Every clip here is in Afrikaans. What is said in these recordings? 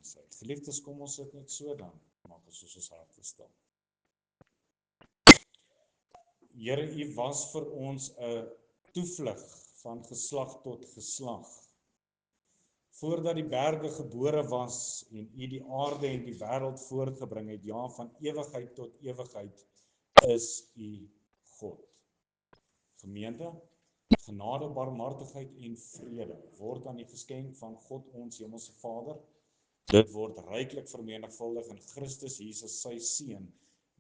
wysheid. Geliefdes, kom ons sit net so dan, maak ons harte stil. Here, U was vir ons 'n toevlug van geslag tot geslag. Voordat die berge gebore was en U die aarde en die wêreld voortgebring het, ja, van ewigheid tot ewigheid is U God. Gemeente, genade, barmhartigheid en vrede word aan die geskenk van God ons Hemelse Vader. Dit word ryklik vermenigvuldig in Christus Jesus sy Seun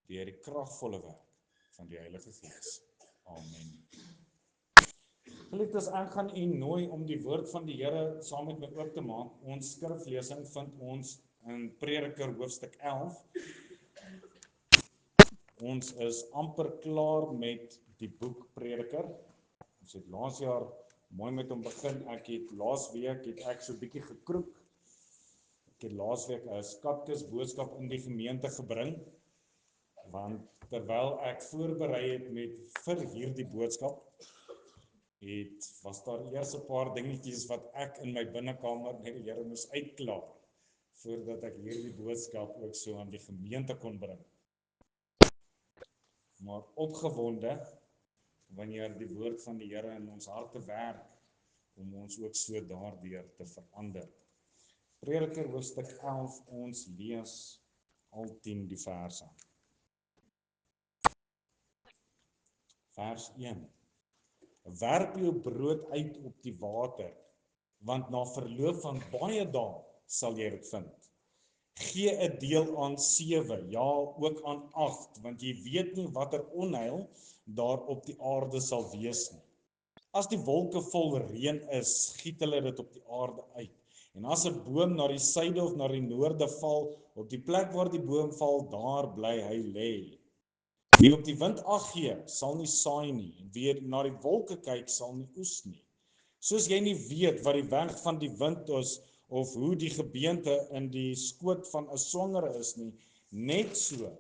deur die kragvolle werk van die Heilige Gees. Amen. Geliefdes, ek gaan U nooi om die woord van die Here saam met my oop te maak. Ons skriflesing vind ons in Prediker hoofstuk 11. Ons is amper klaar met die boek Prediker. Ons het laas jaar mooi met hom begin. Laasweek het ek so 'n bietjie gekroep. Ek het laasweek 'n skatkis boodskap in die gemeente gebring, want terwyl ek voorberei het vir hierdie boodskap, was daar eers 'n paar dingetjies wat ek in my binnekamer met die Here moes uitklaar, voordat ek hierdie boodskap ook so aan die gemeente kon bring. Maar opgewonde, wanneer die woord van die Here in ons harte werk, om ons ook so daardeur te verander. Prediker hoofstuk 11, ons lees al 10 die verse. Vers 1. Werp jou brood uit op die water, want na verloop van baie dae sal jy dit vind. Gee 'n deel aan 7, ja, ook aan 8, want jy weet nie watter onheil daar op die aarde sal wees nie. As die wolke vol reën is, giet hulle dit op die aarde uit. En as 'n boom na die suide of na die noorde val, op die plek waar die boom val, daar bly hy lê. Wie op die wind ag gee, sal nie saai nie, en wie na die wolke kyk, sal nie oes nie. Soos jy nie weet wat die weg van die wind is, of hoe die gebeente in die skoot van 'n swangere is nie, net so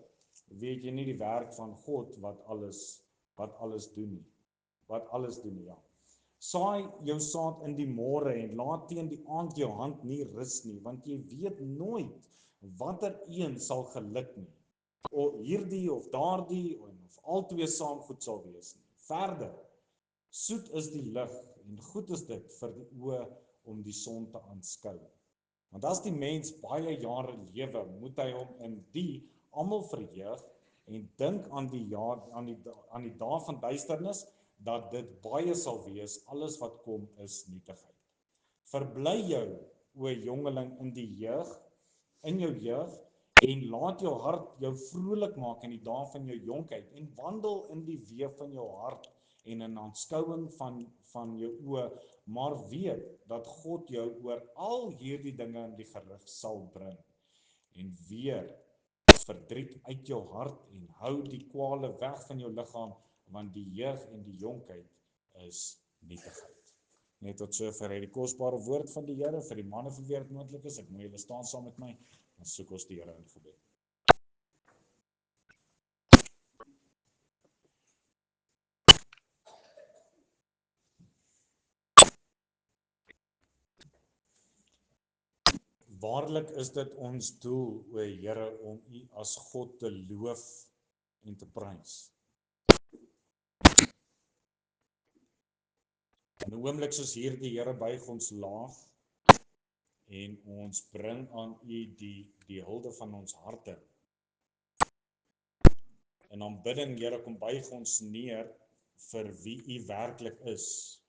weet jy nie die werk van God wat alles doen nie, ja. Saai jou saad in die môre en laat teen die aand jou hand nie rus nie, want jy weet nooit watter een sal geluk nie. Of hierdie of daardie, of albei saam goed sal wees nie. Verder, soet is die lig en goed is dit vir die oë om die son te aanskou. Want as die mens baie jare lewe, moet hy hom in die almal verheug en dink aan die dae van duisternis, dat dit baie sal wees, alles wat kom is nietigheid. Verbly jou, o jongeling, in jou jeug, en laat jou hart jou vrolik maak in die dae van jou jonkheid, en wandel in die weë van jou hart, en in aanskouing van jou oë, maar weet dat God jou oor al hierdie dinge in die gerig sal bring. En weer verdriet uit jou hart en hou die kwale weg van jou liggaam, want die jeug en die jonkheid is nietigheid. Net tot sover die kosbare woord van die Here vir die manne vir wie dit moontlik is. Ek moet julle staan saam met my, dan soek ons die Here in gebed. Waarlik is dit ons doel, o Here, om U as God te loof en te prys. In 'n oomblik soos hierdie, Here, buig ons laag en ons bring aan U die hulde van ons harte. In aanbidding, Here, kom buig ons neer vir wie U werklik is.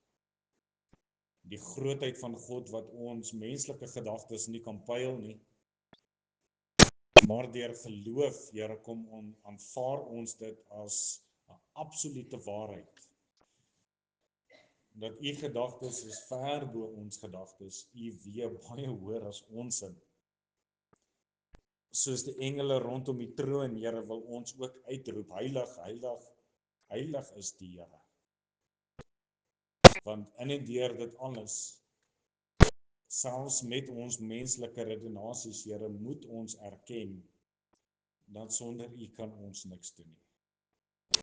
Die grootheid van God wat ons menslike gedagtes nie kan pyl nie. Maar deur geloof, Here, kom aanvaar ons dit as 'n absolute waarheid. Dat U gedagtes is ver bo ons gedagtes, U weet baie hoër as ons in. Soos die engele rondom die troon, Here, wil ons ook uitroep, heilig, heilig, heilig is die Here. Want in en deur dit alles, selfs met ons menslike redenasies, Here, moet ons erken, dat sonder U kan ons niks doen nie.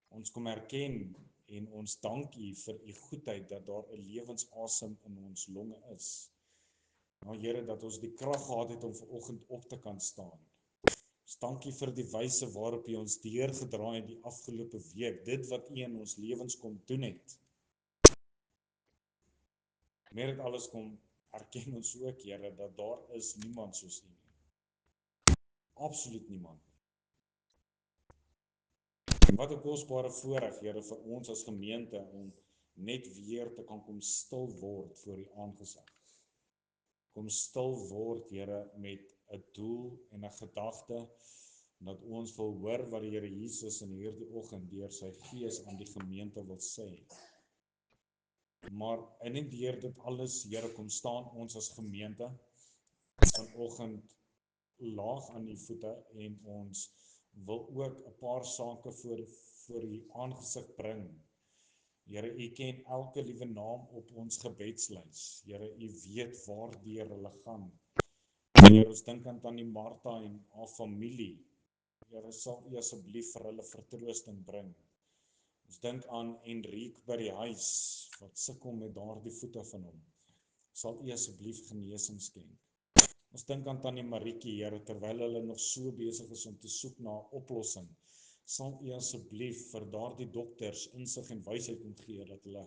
Ons kom erken en ons dank U vir U goedheid, dat daar 'n lewensasem in ons longe is. Maar Here, dat ons die krag gehad het om vanoggend op te kan staan. Ons dankie vir die wyse waarop U ons deurgedraai het die afgelope week, dit wat U in ons lewens kom doen het. Meer dit alles kom erken ons ook, Here, dat daar is niemand soos U nie. Absoluut niemand. En wat 'n kosbare voorreg, Here, vir ons as gemeente om net weer te kan kom stil word voor U aangesig. Kom stil word, Here, met 'n doel en 'n gedagte, dat ons wil hoor wat die Here Jesus in hierdie oggend deur sy Gees aan die gemeente wil sê. Maar in en deur dit alles, Here, kom staan ons as gemeente vanoggend laag aan U voete en ons wil ook 'n paar sake voor U aangesig bring. Here, U ken elke liewe naam op ons gebedslys. Here, U weet waardeur hulle gaan. Here, ons dink aan Tannie Martha en haar familie. Here, sal U asseblief vir hulle vertroosting bring. Ons dink aan Enrique by die huis, wat sukkel met daardie voete van hom. Sal U asseblief genesing skenk. Ons dink aan Tannie Maritjie, Here, terwyl hulle nog so besig is om te soek na 'n oplossing. Sal U asseblief vir daardie dokters insig en wysheid kom gee, dat hulle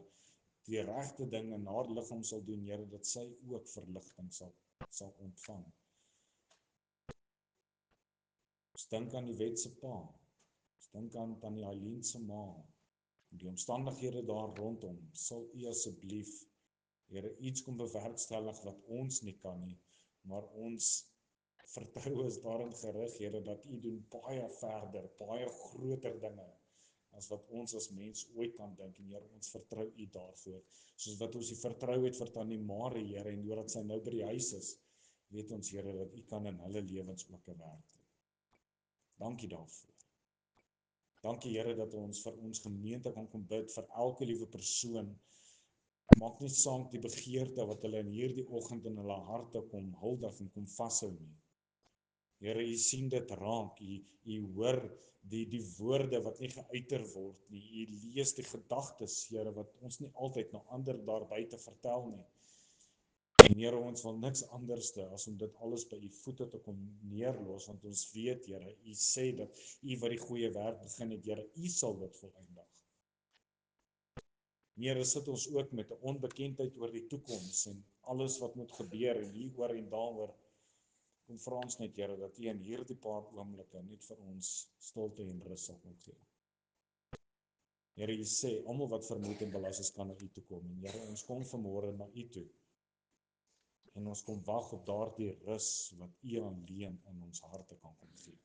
die regte ding in haar liggaam sal doen, Here, dat sy ook verligting sal ontvang. Ons dink aan die Wet se pa. Ons dink aan Tannie Eileen se ma. Die omstandighede daar rondom, sal U asseblief, Here, iets kom bewerkstellig wat ons nie kan nie, maar ons vertroue is daarin gerig, Here, dat U doen baie verder, baie groter dinge as wat ons as mens ooit kan dink, en Here, ons vertrou U daarvoor. Soos wat ons U vertrou het vir Tannie Marie, Here, en doordat sy nou by die huis is, weet ons, Here, dat U kan in hulle lewens ook 'n werk doen. Dankie daarvoor. Dankie, Here, dat ons vir ons gemeente kan kom bid, vir elke liewe persoon. Maak nie saak die begeerte wat hulle in hierdie oggend in hulle harte kom huldig en kom vashou nie. Here, U sien dit raak, U hoor die woorde wat nie geuiter word nie, U lees die gedagtes, Here, wat ons nie altyd na ander daar buite vertel nie. En Here, ons wil niks anderste as om dit alles by U voete te kom neerlos, want ons weet, Here, U sê dat U wat die goeie werk begin het, Here, U sal dit volëindig. Here, sit ons ook met 'n onbekendheid oor die toekoms en alles wat moet gebeur en hieroor en daaroor. Kom vra ons net, Here, dat U in hierdie paar oomblikke net vir ons stilte en rus sal gee. Here, U sê, almal wat vermoeid en belas is, kan na U toe kom. En Here, ons kom vanmôre na U toe. En ons kom wag op daardie rus wat U alleen in ons harte kan kom gee.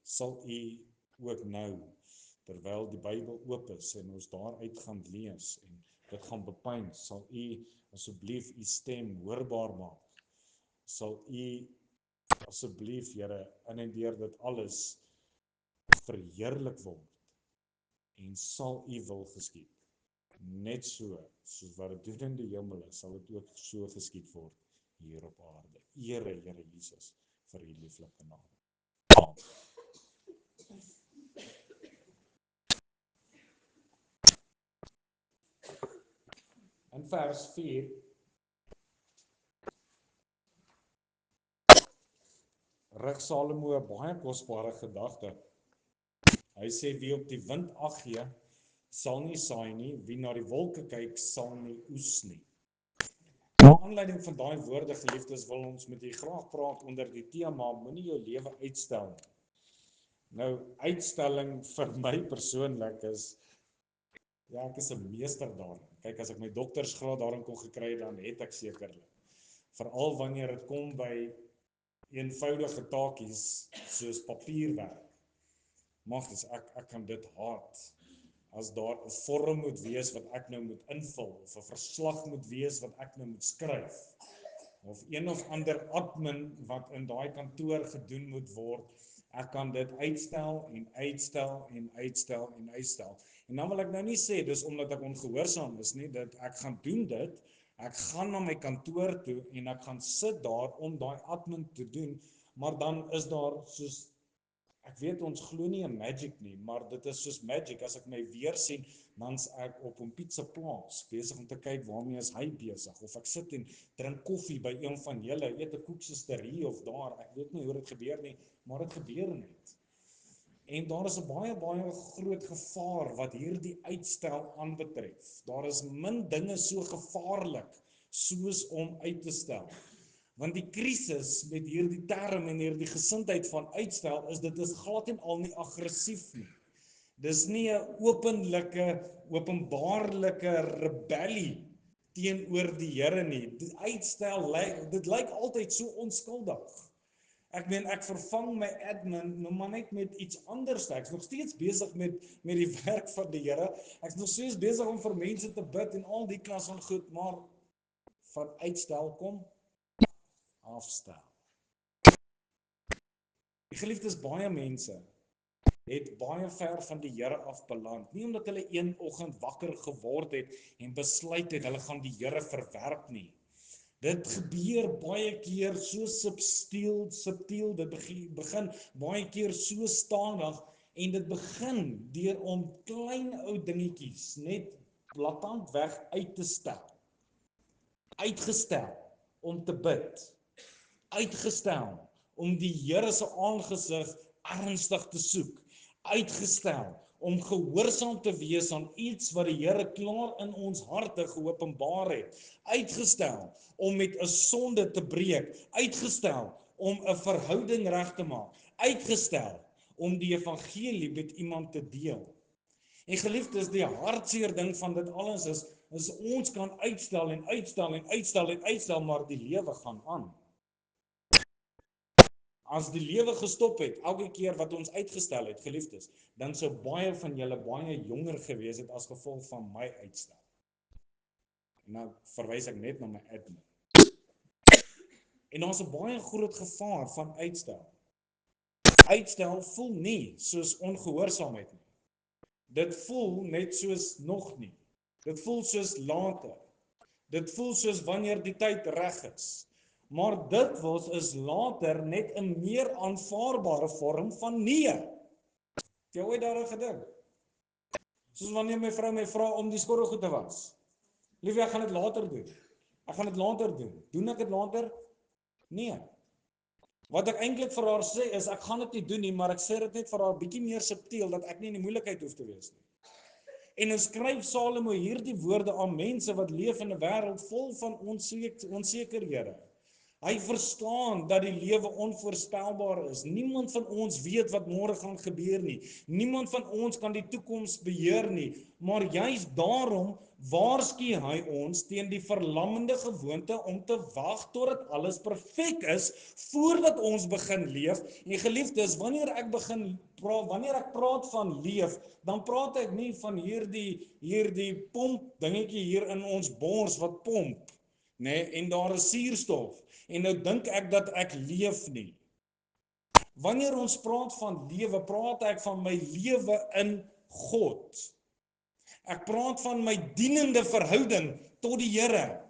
Sal U ook nou, terwyl die Bybel oop is en ons daaruit gaan lees en dit gaan bepeins, sal U asseblief U stem hoorbaar maak. Sal U asseblief, Here, in en deur dit alles verheerlik word en sal U wil geskied. Net so, soos wat dit doen in die hemel is, sal dit ook so geskied word hier op aarde. Here, Here Jesus, vir U lieflike naam. Amen. In vers 4 rig Salomo 'n baie kosbare gedagte. Hy sê, wie op die wind ag gee, sal nie saai nie, wie na die wolke kyk, sal nie oes nie. Na aanleiding van daai woorde, geliefdes, wil ons met u graag praat onder die tema, moenie jou lewe uitstel nie. Nou, uitstelling vir my persoonlik is, ja, ek is 'n meester daarin. Kyk, as ek my doktorsgraad daarin kon gekry het, dan het ek sekerlik. Veral wanneer dit kom by eenvoudige taakies soos papierwerk. Magtes, ek kan dit haat. As daar 'n vorm moet wees wat ek nou moet invul, of 'n verslag moet wees wat ek nou moet skryf, of een of ander admin wat in daai kantoor gedoen moet word, ek kan dit uitstel en uitstel en uitstel en uitstel. En dan wil ek nou nie sê, dis omdat ek ongehoorsaam is nie, dat ek gaan doen dit, ek gaan na my kantoor toe en ek gaan sit daar om daai admin te doen, maar dan is daar soos Ek weet ons glo nie in magic nie, maar dit is soos magic. As ek my weer sien, dan's ek op 'n pizza plaas, besig om te kyk waarmee is hy besig, of ek sit en drink koffie by een van julle, eet 'n koeksuster hier of daar, ek weet nie hoe dit gebeur nie, maar dit gebeur net. En daar is 'n baie groot gevaar wat hierdie uitstel aanbetref. Daar is min dinge so gevaarlik soos om uit te stel. Want die krisis met hierdie term en hierdie gesindheid van uitstel is dit is glad en al nie aggressief nie. Dis nie 'n openbaarlike rebellie teenoor die Here nie. Die uitstel dit lyk altyd so onskuldig. Ek meen ek vervang my admin maar net met iets anders. Ek's nog steeds besig met die werk van die Here. Ek's nog steeds besig om vir mense te bid en al die klas van goed, maar van uitstel kom afstel. Die geliefdes, baie mense het baie ver van die Here af beland. Nie omdat hulle een oggend wakker geword het en besluit het hulle gaan die Here verwerp nie. Dit gebeur baie keer so subtiel, dit begin baie keer so stadig en dit begin deur om klein ou dingetjies net blaatant weg uit te stel. Uitgestel om te bid. Uitgestel om die Here se aangesig ernstig te soek. Uitgestel om gehoorsaam te wees aan iets wat die Here klaar in ons harte geopenbaar het. Uitgestel om met 'n sonde te breek. Uitgestel om 'n verhouding reg te maak. Uitgestel om die evangelie met iemand te deel. En geliefdes, die hartseer ding van dit alles is ons kan uitstel en uitstel en uitstel en uitstel, maar die lewe gaan aan. As die lewe gestop het, elke keer wat ons uitgestel het, geliefdes, dan sou baie van julle baie jonger gewees het as gevolg van my uitstel. En nou verwys ek net na my admin. En daar's 'n baie groot gevaar van uitstel. Uitstel voel nie soos ongehoorsaamheid nie. Dit voel net soos nog nie. Dit voel soos later. Dit voel soos wanneer die tyd reg is. Maar dikwels is later net 'n meer aanvaarbare vorm van nee. Het jy ooit daaraan gedink? Soos wanneer my vrou my vra om die skottelgoed te was. Liefie, ek gaan dit later doen. Ek gaan dit later doen. Doen ek dit later? Nee. Wat ek eintlik vir haar sê is, ek gaan dit nie doen nie, maar ek sê dit net vir haar bietjie meer subtiel, dat ek nie in die moeilikheid hoef te wees nie. En dan skryf Salomo hierdie woorde aan mense wat leef in 'n wêreld vol van onsekerhede. Hy verstaan dat die lewe onvoorspelbaar is. Niemand van ons weet wat môre gaan gebeur nie. Niemand van ons kan die toekoms beheer nie. Maar juist daarom waarsku hy ons teen die verlammende gewoonte om te wag totdat alles perfek is voordat ons begin leef. En geliefdes, wanneer ek praat van leef, dan praat ek nie van hierdie pomp dingetjie hier in ons bors wat pomp, nê, en daar is suurstof. En nou dink ek dat ek leef nie. Wanneer ons praat van lewe, praat ek van my lewe in God. Ek praat van my dienende verhouding tot die Here.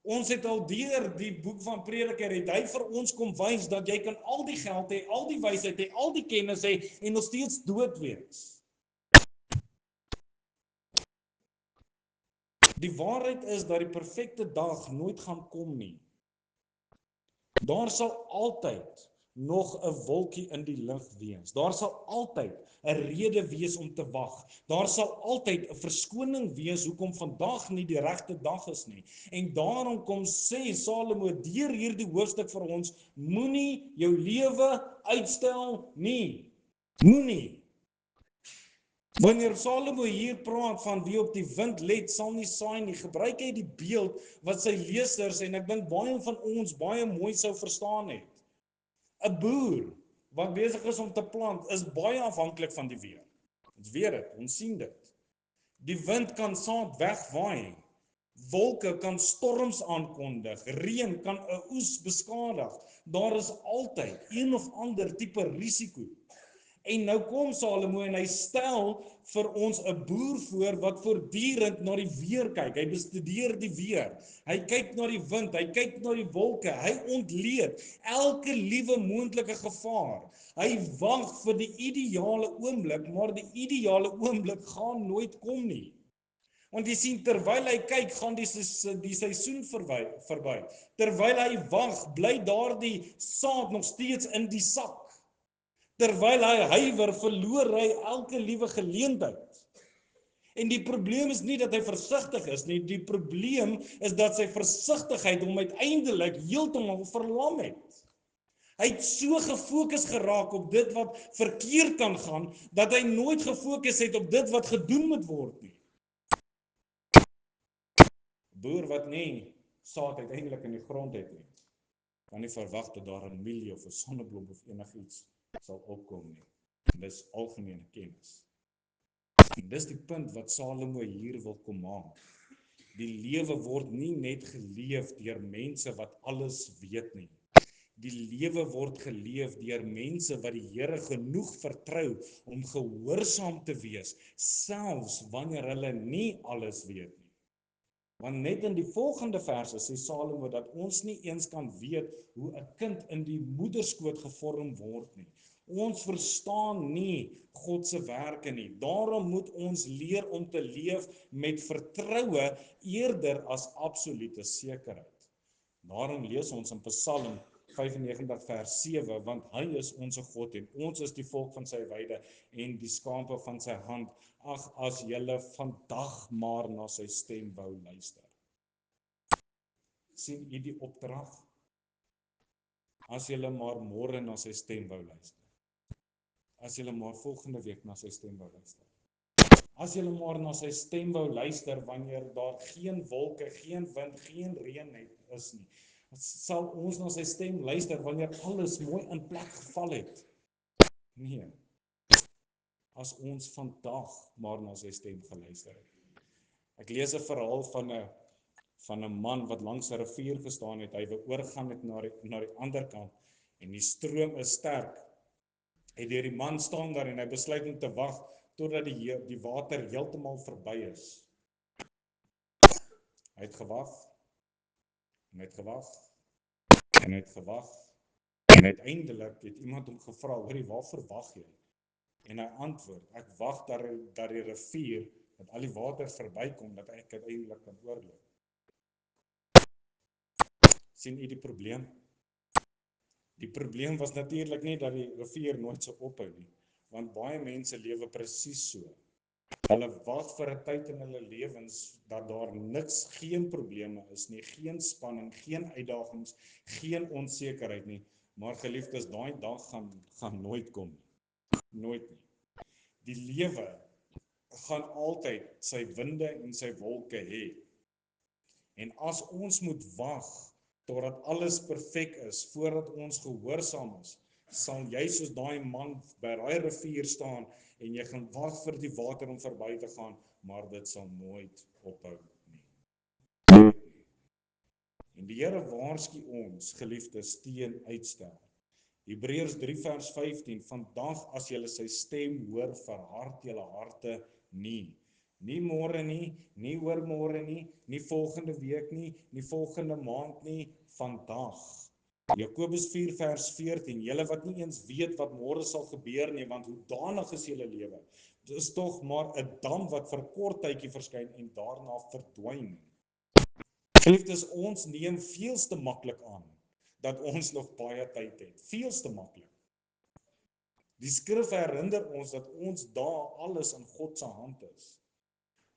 Ons het al deur die boek van Prediker het hy vir ons kom wys dat jy kan al die geld hê, al die wysheid hê, al die kennis hê en nog steeds dood wees. Die waarheid is dat die perfekte dag nooit gaan kom nie. Daar sal altyd nog 'n wolkie in die lug wees. Daar sal altyd 'n rede wees om te wag. Daar sal altyd 'n verskoning wees hoekom vandag nie die regte dag is nie. En daarom kom sê Salomo deur hierdie hoofstuk vir ons, moenie jou lewe uitstel nie. Moenie. Wanneer Salomo hier praat van wie op die wind let, sal nie saai nie, gebruik hy die beeld wat sy lesers, en ek dink baie van ons baie mooi sou verstaan het. 'n Boer wat besig is om te plant, is baie afhanklik van die weer. Ons weet dit, ons sien dit. Die wind kan saad wegwaai. Wolke kan storms aankondig. Reën kan 'n oes beskadig. Daar is altyd een of ander tipe risiko. En nou kom Salomo en hy stel vir ons 'n boer voor wat voortdurend na die weer kyk. Hy bestudeer die weer. Hy kyk na die wind, hy kyk na die wolke. Hy ontleed elke liewe moontlike gevaar. Hy wag vir die ideale oomblik, maar die ideale oomblik gaan nooit kom nie. Want jy sien, terwyl hy kyk, gaan die seisoen verby. Terwyl hy wag, bly daardie saad nog steeds in die sak. Terwyl hy huiwer, verloor hy elke liewe geleentheid. En die probleem is nie dat hy versigtig is nie, die probleem is dat sy versigtigheid hom uiteindelik heeltemal verlam het. Hy het so gefokus geraak op dit wat verkeerd kan gaan, dat hy nooit gefokus het op dit wat gedoen moet word nie. Boer wat nie saad uiteindelik in die grond het nie, kan nie verwag dat daar 'n mielie of 'n sonneblom of enigiets sal opkom nie. En dis algemene kennis. En dis die punt wat Salomo hier wil kom maak. Die lewe word nie net geleef deur mense wat alles weet nie. Die lewe word geleef deur mense wat die Here genoeg vertrou om gehoorsaam te wees, selfs wanneer hulle nie alles weet nie. Want net in die volgende verse sê Salomo dat ons nie eens kan weet hoe 'n kind in die moederskoot gevorm word nie. Ons verstaan nie God se werke nie. Daarom moet ons leer om te leef met vertroue eerder as absolute sekerheid. Daarom lees ons in Psalm 95 vers 7, want hy is ons God en ons is die volk van sy weide en die skape van sy hand. Ag, as julle vandag maar na sy stem wou luister. Sien u die opdrag? As julle maar môre na sy stem wou luister. As julle maar volgende week na sy stem wou luister. As julle maar na sy stem wou luister wanneer daar geen wolke, geen wind, geen reën is nie. Sal ons na sy stem luister wanneer alles mooi in plek geval het? Nee. As ons vandag maar na sy stem geluister het. Ek lees 'n verhaal van 'n man wat langs 'n rivier gestaan het. Hy wou oorgaan het na die ander kant en die stroom is sterk. En die man staan daar en hy besluit om te wag totdat die water heeltemal verby is. Hy het gewag. En hy het gewag. En hy het gewag. En uiteindelik het iemand hom gevra, "Hoorie, waarvoor wag jy?" En hy antwoord, "Ek wag dat die rivier, dat al die water verbykom, dat ek uiteindelik kan oorloop." Sien u die probleem? Die probleem was natuurlik nie dat die rivier nooit sou ophou nie, want baie mense lewe presies so. Hulle wag vir 'n tyd in hulle lewens dat daar niks, geen probleme is nie, geen spanning, geen uitdagings, geen onsekerheid nie, maar geliefdes, daai dag gaan nooit kom nie. Nooit nie. Die lewe gaan altyd sy winde en sy wolke hê. En as ons moet wag totdat alles perfek is, voordat ons gehoorsaam is, sal jy soos daai man by daai rivier staan en jy gaan wag vir die water om verby te gaan, maar dit sal nooit ophou nie. En die Here waarsku ons, geliefdes, teen uitstel. Hebreërs 3 vers 15, vandag as julle sy stem hoor, verhard julle harte nie. Nie môre nie, nie oormôre nie, nie volgende week nie, nie volgende maand nie, vandag. Jakobus 4 vers 14, julle wat nie eens weet wat môre sal gebeur nie, want hoedanig is julle lewe. Dit is tog maar 'n dam wat vir kort tydjie verskyn en daarna verdwyn. Geliefdes, ons neem veels te maklik aan dat ons nog baie tyd het. Veels te maklik. Die skrif herinner ons dat ons dae alles in God se hand is.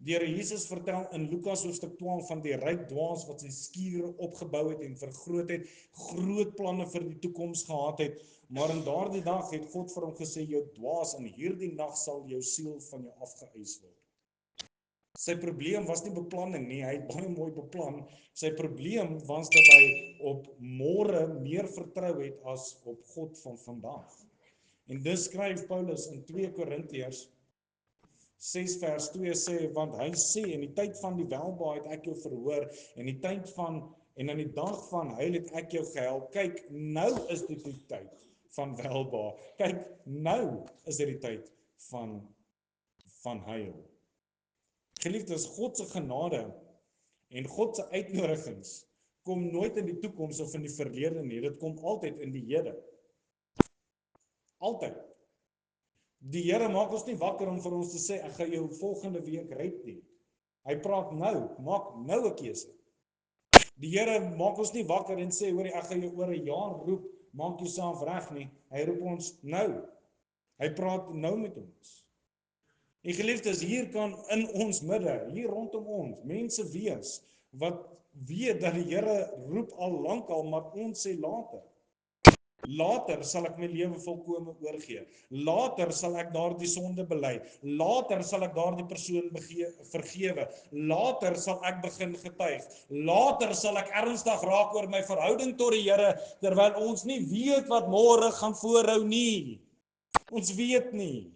Die Here Jesus vertel in Lukas hoofstuk 12 van die ryk dwaas wat sy skure opgebou het en vergroot het, groot planne vir die toekoms gehad het, maar in daardie dag het God vir hom gesê, jou dwaas, in hierdie nag sal jou siel van jou afgeëis word. Sy probleem was nie beplanning nie, hy het baie mooi beplan. Sy probleem was dat hy op môre meer vertrou het as op God van vandag. En dis skryf Paulus in 2 Korintiërs 6 vers 2 sê, want hy sê, in die tyd van die welbehae het ek jou verhoor, en in die dag van heil het ek jou gehelp. Kyk, nou is dit die tyd van welbehae. Kyk, nou is dit die tyd van heil. Geliefdes, God se genade en God se uitnodigings kom nooit in die toekoms of in die verlede nie, dit kom altyd in die Here. Altyd. Die Here maak ons nie wakker om vir ons te sê, ek gaan jou volgende week red nie. Hy praat nou, maak nou 'n keuse. Die Here maak ons nie wakker en sê, hoor, ek gaan jou oor 'n jaar roep, maak jouself reg nie. Hy roep ons nou. Hy praat nou met ons. En geliefdes, hier kan in ons midde, hier rondom ons, mense wees wat weet dat die Here roep al lankal, maar ons sê later. Later sal ek my lewe volkome oorgee. Later sal ek daardie sonde bely. Later sal ek daardie persoon vergewe. Later sal ek begin getuig. Later sal ek ernstig raak oor my verhouding tot die Here, terwyl ons nie weet wat môre gaan voorhou nie. Ons weet nie.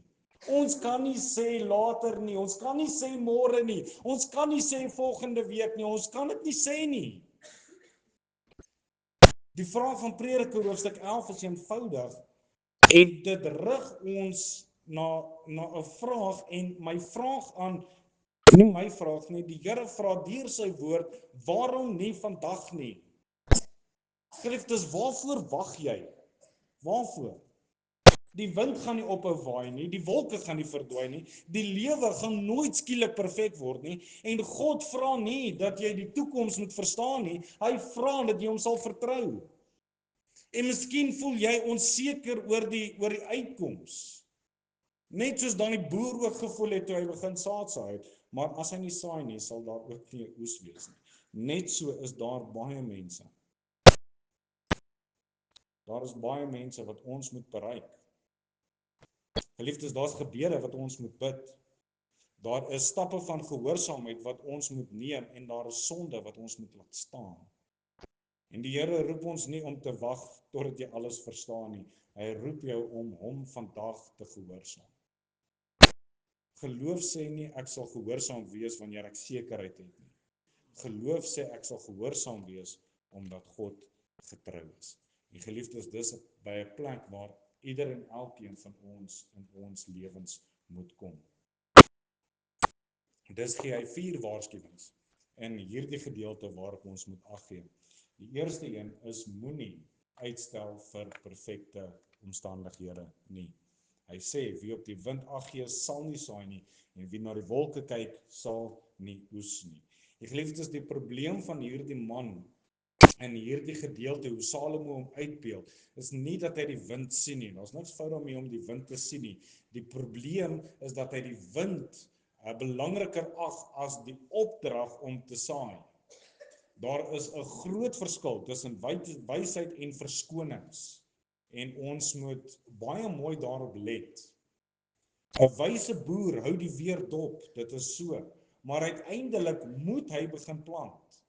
Ons kan nie sê later nie. Ons kan nie sê môre nie. Ons kan nie sê volgende week nie. Ons kan dit nie sê nie. Die vraag van Prediker hoofstuk 11 is eenvoudig en dit rig ons na 'n vraag, en my vraag aan, nie my vraag nie, die Here vra deur sy woord, waarom nie vandag nie? Geliefdes, waarvoor wag jy? Waarvoor? Die wind gaan nie ophou waai nie, die wolke gaan nie verdwyn nie, die lewe gaan nooit skielik perfek word nie, en God vra nie dat jy die toekoms moet verstaan nie, hy vra dat jy hom sal vertrou. En miskien voel jy onseker oor die uitkoms. Net soos dan die boer ook gevoel het toe hy begin saad saai, maar as hy nie saai nie, sal daar ook nie 'n oes wees nie. Net so is daar baie mense. Daar is baie mense wat ons moet bereik. Geliefdes, daar's gebede wat ons moet bid. Daar is stappe van gehoorsaamheid wat ons moet neem, en daar is sonde wat ons moet laat staan. En die Here roep ons nie om te wag totdat jy alles verstaan nie. Hy roep jou om hom vandag te gehoorsaam. Geloof sê nie ek sal gehoorsaam wees wanneer ek sekerheid het nie. Geloof sê ek sal gehoorsaam wees omdat God getrou is. En geliefdes, dis by 'n plek waar ieder en elkeen van ons in ons lewens moet kom. Dis gee hy 4 waarskuwings in hierdie gedeelte waarop ons moet ag gee. Die eerste een is moenie uitstel vir perfekte omstandighede nie. Hy sê, wie op die wind ag gee, sal nie saai nie, en wie na die wolke kyk, sal nie oes nie. Die geliefdes, die probleem van hierdie man in hierdie gedeelte, hoe Salomo hom uitbeeld, is nie dat hy die wind sien nie. Daar's niks fout daarmee om die wind te sien nie. Die probleem is dat hy die wind belangriker ag as die opdrag om te saai. Daar is 'n groot verskil tussen wysheid en verskonings, en ons moet baie mooi daarop let. 'n Wyse boer hou die weer dop, dit is so, maar uiteindelik moet hy begin plant.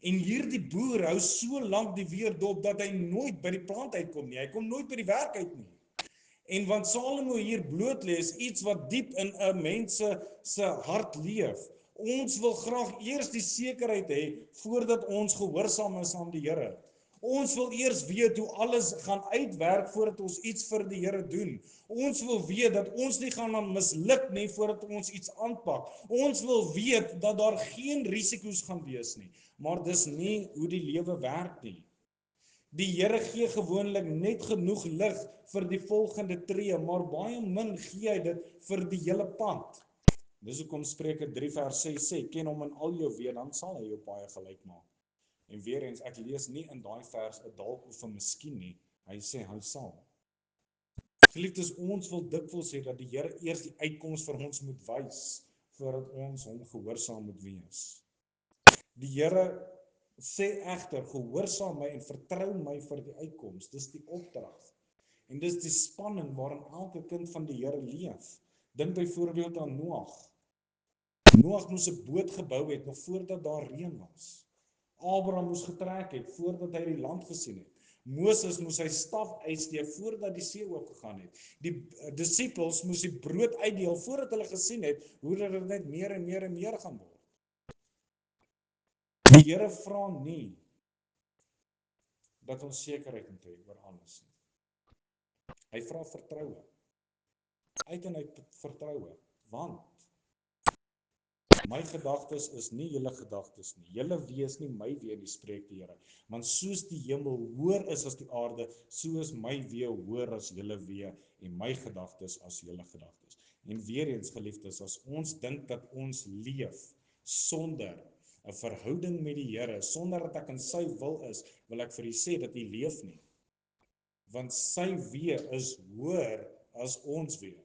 En hierdie boer hou so lank die weer dop dat hy nooit by die plant uitkom nie. Hy kom nooit by die werk uit nie. En wat Salomo hier bloot lê is iets wat diep in 'n mens se hart leef. Ons wil graag eers die sekerheid hê voordat ons gehoorsaam is aan die Here. Ons wil eers weet hoe alles gaan uitwerk voordat ons iets vir die Here doen. Ons wil weet dat ons nie gaan misluk nie voordat ons iets aanpak. Ons wil weet dat daar geen risiko's gaan wees nie. Maar dis nie hoe die lewe werk nie. Die Here gee gewoonlik net genoeg lig vir die volgende tree, maar baie min gee hy dit vir die hele pad. Dis hoekom Spreuke 3 vers 6 sê, ken hom in al jou weë, dan sal hy jou paai gelyk maak. En weer eens, ek lees nie in daai vers 'n dalk of 'n miskien nie, hy sê hy sal. Geliefdes, ons wil dikwels sê dat die Here eers die uitkoms vir ons moet wys, voordat ons hom gehoorsaam moet wees. Die Here sê egter, gehoorsaam my en vertrou my vir die uitkoms. Dis die opdrag. En dis die spanning waarin elke kind van die Here leef. Dink byvoorbeeld aan Noag. Noag moes 'n boot gebou het nog voordat daar reën was. Abraham moes getrek het voordat hy die land gesien het. Moses moes sy staf uitsteek voordat die see oopgegaan het. Die disippels moes die brood uitdeel voordat hulle gesien het hoe dit net meer en meer en meer gaan word. Die Here vra nie dat ons sekerheid moet hê oor alles nie. Hy vra vertroue. Uit en uit vertroue. Want my gedagtes is nie julle gedagtes nie. Julle wee is nie my wee nie, spreek die Here. Want soos die hemel hoër is as die aarde, so is my wee hoër as julle wee en my gedagtes as julle gedagtes. En weer eens, geliefdes, as ons dink dat ons leef sonder 'n verhouding met die Here, sonder dat ek in sy wil is, wil ek vir u sê dat u leef nie. Want sy wee is hoër as ons wee.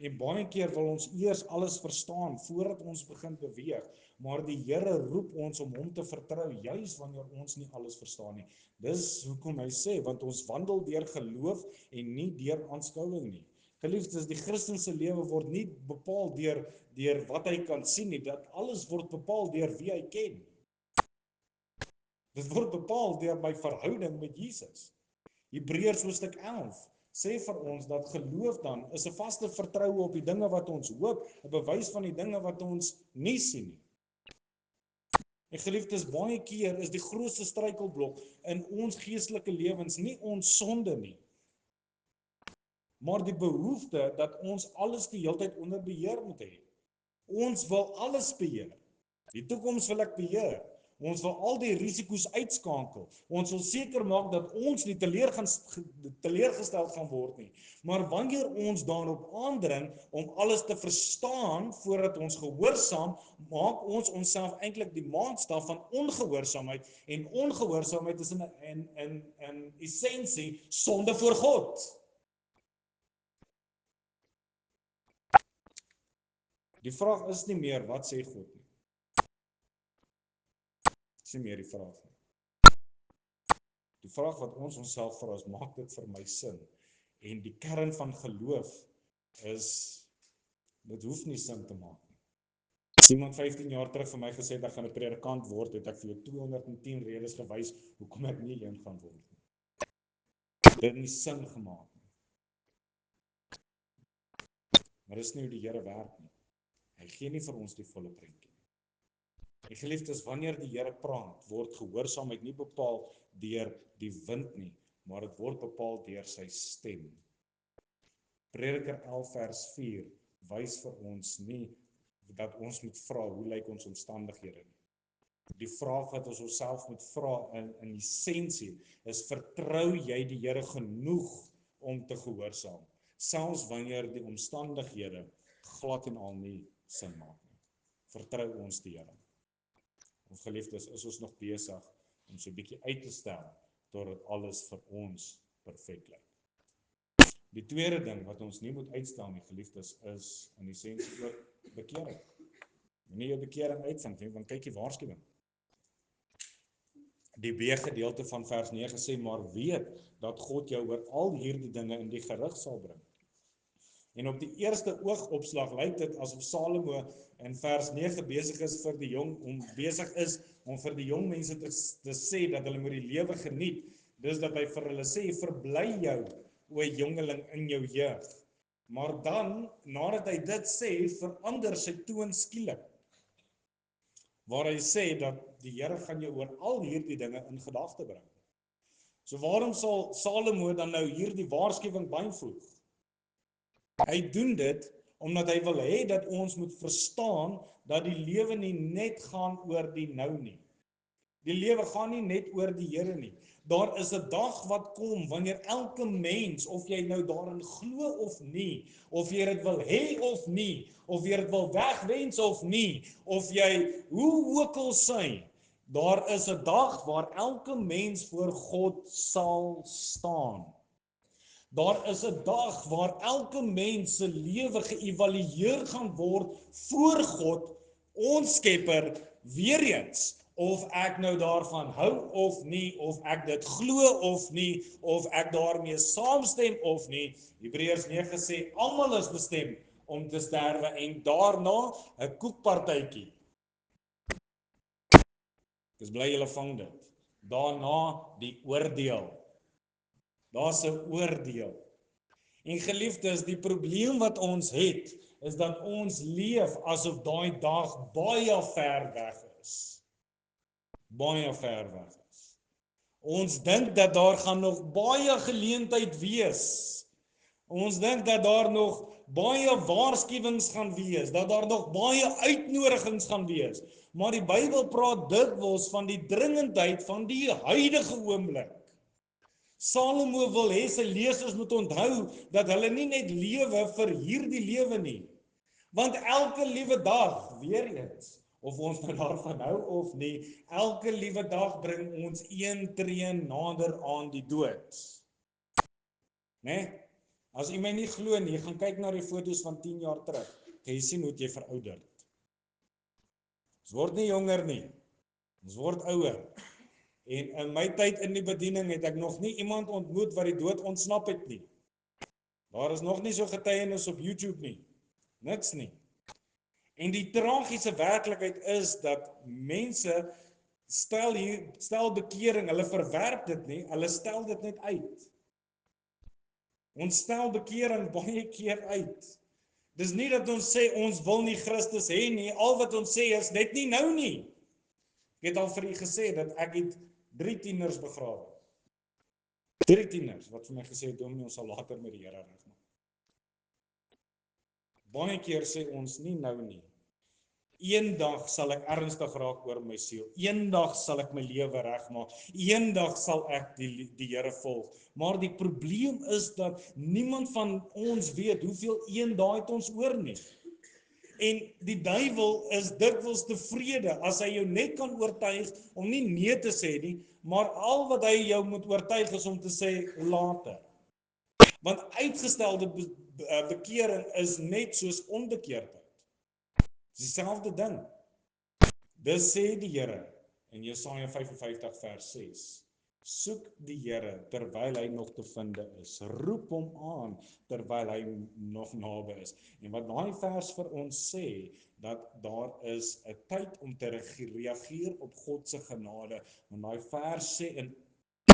En baie keer wil ons eers alles verstaan voordat ons begin beweeg, maar die Here roep ons om hom te vertrou, juis wanneer ons nie alles verstaan nie. Dis hoekom hy sê, want ons wandel deur geloof en nie deur aanskouing nie. Geliefdes, die Christelike lewe word nie bepaal deur wat hy kan sien nie, dat alles word bepaal deur wie hy ken. Dit word bepaal deur my verhouding met Jesus. Hebreërs hoofstuk 11 sê vir ons dat geloof dan is 'n vaste vertroue op die dinge wat ons hoop, 'n bewys van die dinge wat ons nie sien nie. En geliefdes, baie keer is die grootste struikelblok in ons geestelike lewens nie ons sonde nie, maar die behoefte dat ons alles die hele tyd onder beheer moet hê. Ons wil alles beheer. Die toekoms wil ek beheer. Ons wil al die risiko's uitskakel. Ons wil seker maak dat ons nie teleurgestel gaan word nie. Maar wanneer ons daarop aandring om alles te verstaan voordat ons gehoorsaam, maak ons onsself eintlik die maatstaf van ongehoorsaamheid, en ongehoorsaamheid is in essensie sonde voor God. Die vraag is nie meer wat sê God nie. Dis nie meer die vraag nie. Die vraag wat ons onsself vra is, maak dit vir my sin? En die kern van geloof is, dit hoef nie sin te maak nie. As iemand 15 jaar terug vir my gesê het, ek gaan 'n predikant word, het ek vir jou 210 redes gewys hoekom ek nie een gaan word nie. Dit het nie sin gemaak nie. Maar dis nie hoe die Here werk nie. Hy gee nie vir ons die volle prentjie. En geliefdes, wanneer die Here praat, word gehoorsaamheid nie bepaal deur die wind nie, maar dit word bepaal deur sy stem. Prediker 11 vers 4 wys vir ons nie dat ons moet vra, hoe lyk ons omstandighede nie. Die vraag wat ons onsself moet vra in essensie is, vertrou jy die Here genoeg om te gehoorsaam, selfs wanneer die omstandighede glad en al nie sin maak nie. Vertrou ons die Here. Ons geliefdes, is ons nog besig om so 'n bietjie uit te stel totdat alles vir ons perfek lyk. Die tweede ding wat ons nie moet uitstel nie, geliefdes, is in essensie ook bekering. Moenie jou bekering uitvind nie, want kyk die waarskuwing. Die B-gedeelte van vers 9 sê, maar weet dat God jou oor al hierdie dinge in die gerig sal bring. En op die eerste oogopslag lyk dit asof Salomo in vers 9 besig is vir die jong mense te sê dat hulle moet die lewe geniet. Dis dat hy vir hulle sê, verbly jou, o jongeling, in jou jeug. Maar dan, nadat hy dit sê, verander sy toon skielik, waar hy sê dat die Here gaan jou oor al hierdie dinge in gedagte bring. So waarom sal Salomo dan nou hierdie waarskuwing byvoeg? Hy doen dit omdat hy wil hê dat ons moet verstaan dat die lewe nie net gaan oor die nou nie. Die lewe gaan nie net oor die Here nie. Daar is 'n dag wat kom wanneer elke mens, of jy nou daarin glo of nie, of jy dit wil hê of nie, of jy dit wil wegwens of nie, of jy hoe ook al sy, daar is 'n dag waar elke mens voor God sal staan. Daar is 'n dag waar elke mens se lewe geëvalueer gaan word voor God, ons Skepper, weer eens, of ek nou daarvan hou of nie, of ek dit glo of nie, of ek daarmee saamstem of nie. Hebreërs 9 sê, almal is bestem om te sterwe en daarna 'n koekpartytjie. Ek is bly julle vang dit. Daarna die oordeel. Daar's 'n oordeel. En geliefdes, die probleem wat ons het, is dat ons leef asof daai dag baie ver weg is. Baie ver weg is. Ons dink dat daar gaan nog baie geleentheid wees. Ons dink dat daar nog baie waarskuwings gaan wees, dat daar nog baie uitnodigings gaan wees. Maar die Bybel praat dikwels van die dringendheid van die huidige oomblik. Salomo wil hê sy lesers moet onthou dat hulle nie net lewe vir hierdie lewe nie. Want elke liewe dag, weer eens, of ons nou daarvan hou of nie, elke liewe dag bring ons een tree nader aan die dood. Né? As jy my nie glo nie, gaan kyk na die foto's van 10 jaar terug. Jy sien hoe jy verouderd. Ons word nie jonger nie. Ons word ouer. En in my tyd in die bediening het ek nog nie iemand ontmoet wat die dood ontsnap het nie. Daar is nog nie so getuienis op YouTube nie. Niks nie. En die tragiese werklikheid is dat mense stel bekering, hulle verwerp dit nie, hulle stel dit net uit. Ons stel bekering baie keer uit. Dis nie dat ons sê ons wil nie Christus hê nie, al wat ons sê is net nie nou nie. Ek het al vir u gesê dat ek het 3 tieners begrawe. 3 tieners wat vir my gesê het, ons sal later met die Here regmaak. Baie keer sê ons nie nou nie. Eendag sal ek ernstig raak oor my siel. Eendag sal ek my lewe regmaak. Eendag sal ek die Here volg. Maar die probleem is dat niemand van ons weet hoeveel eendae het ons oor nie. En die duiwel is dikwels tevrede as hy jou net kan oortuig om nie nee te sê nie, maar al wat hy jou moet oortuig is om te sê later. Want uitgestelde bekering is net soos onbekeerdheid. Dis dieselfde ding. Dis sê die Here in Jesaja 55 vers 6. Soek die Here terwyl hy nog te vind is. Roep hom aan terwyl hy nog naby is. En wat daai vers vir ons sê, dat daar is 'n tyd om te reageer op God se genade. Want daai vers sê in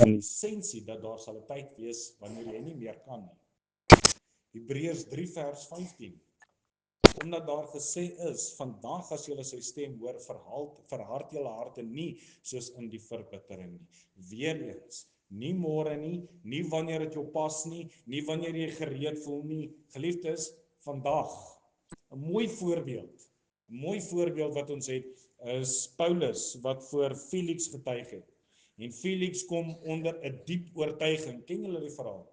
essensie dat daar sal 'n tyd wees wanneer jy nie meer kan nie. Hebreërs 3 vers 15. Omdat daar gesê is, vandag as julle sy stem hoor, verhard julle harte nie, soos in die verbittering nie. Weereens, nie môre nie, nie wanneer dit jou pas nie, nie wanneer jy gereed voel nie. Geliefdes, vandag, 'n mooi voorbeeld wat ons het, is Paulus, wat voor Felix getuig het. En Felix kom onder 'n diep oortuiging. Ken julle die verhaal?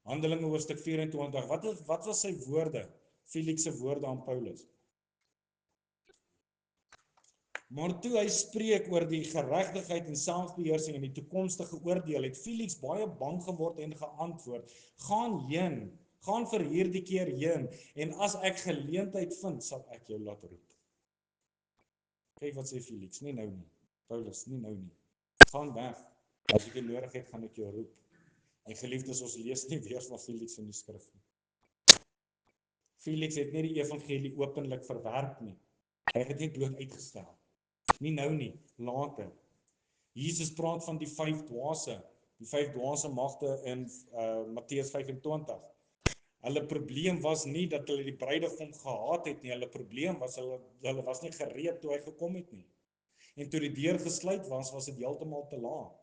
Handelinge hoofstuk 24, wat was sy woorde? Felix se woorde aan Paulus. Maar toe hy spreek oor die geregtigheid en selfbeheersing en die toekomstige oordeel, het Felix baie bang geword en geantwoord: "Gaan heen, gaan vir hierdie keer heen, en as ek geleentheid vind, sal ek jou laat roep." Kyk wat sê Felix, nie nou nie. Paulus, nie nou nie. Gaan weg. As ek nodig het, gaan ek jou roep. En geliefdes, ons lees nie weer van Felix in die skrif nie. Felix het nie die evangelie openlik verwerp nie. Hy het dit bloot uitgestel. Nie nou nie, later. Jesus praat van die 5 dwaase. Die 5 dwaase magte in Matteus 25. Hulle probleem was nie dat hulle die bruidegom gehaat het nie. Hulle probleem was hulle was nie gereed toe hy gekom het nie. En toe die deur gesluit was dit heeltemal te laat.